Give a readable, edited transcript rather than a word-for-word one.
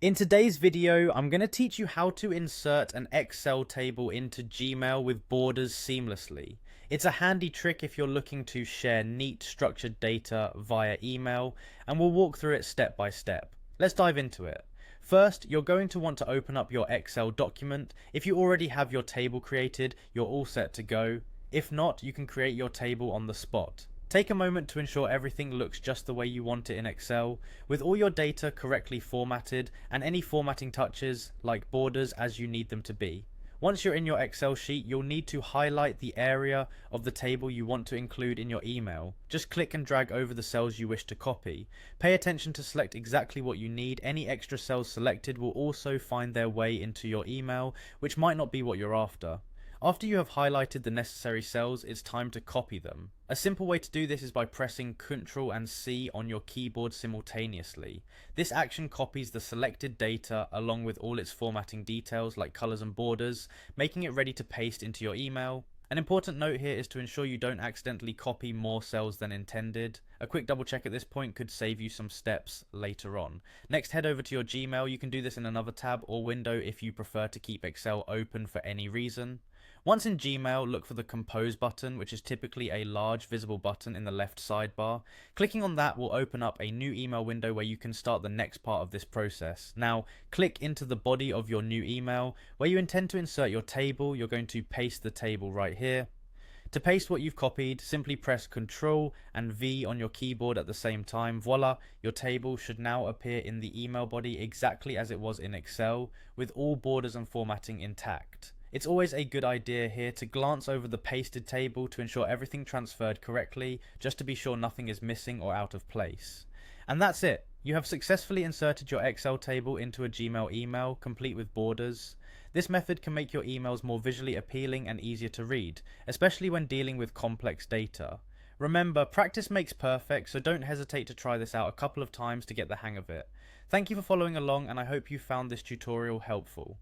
In today's video, I'm going to teach you how to insert an Excel table into Gmail with borders seamlessly. It's a handy trick if you're looking to share neat, structured data via email, and we'll walk through it step by step. Let's dive into it. First, you're going to want to open up your Excel document. If you already have your table created, you're all set to go. If not, you can create your table on the spot. Take a moment to ensure everything looks just the way you want it in Excel, with all your data correctly formatted and any formatting touches, like borders, as you need them to be. Once you're in your Excel sheet, you'll need to highlight the area of the table you want to include in your email. Just click and drag over the cells you wish to copy. Pay attention to select exactly what you need. Any extra cells selected will also find their way into your email, which might not be what you're after. After you have highlighted the necessary cells, it's time to copy them. A simple way to do this is by pressing Ctrl and C on your keyboard simultaneously. This action copies the selected data along with all its formatting details like colors and borders, making it ready to paste into your email. An important note here is to ensure you don't accidentally copy more cells than intended. A quick double check at this point could save you some steps later on. Next, head over to your Gmail. You can do this in another tab or window if you prefer to keep Excel open for any reason. Once in Gmail, look for the Compose button, which is typically a large visible button in the left sidebar. Clicking on that will open up a new email window where you can start the next part of this process. Now, click into the body of your new email. Where you intend to insert your table, you're going to paste the table right here. To paste what you've copied, simply press Ctrl and V on your keyboard at the same time. Voila, your table should now appear in the email body exactly as it was in Excel, with all borders and formatting intact. It's always a good idea here to glance over the pasted table to ensure everything transferred correctly, just to be sure nothing is missing or out of place. And that's it. You have successfully inserted your Excel table into a Gmail email, complete with borders. This method can make your emails more visually appealing and easier to read, especially when dealing with complex data. Remember, practice makes perfect, so don't hesitate to try this out a couple of times to get the hang of it. Thank you for following along, and I hope you found this tutorial helpful.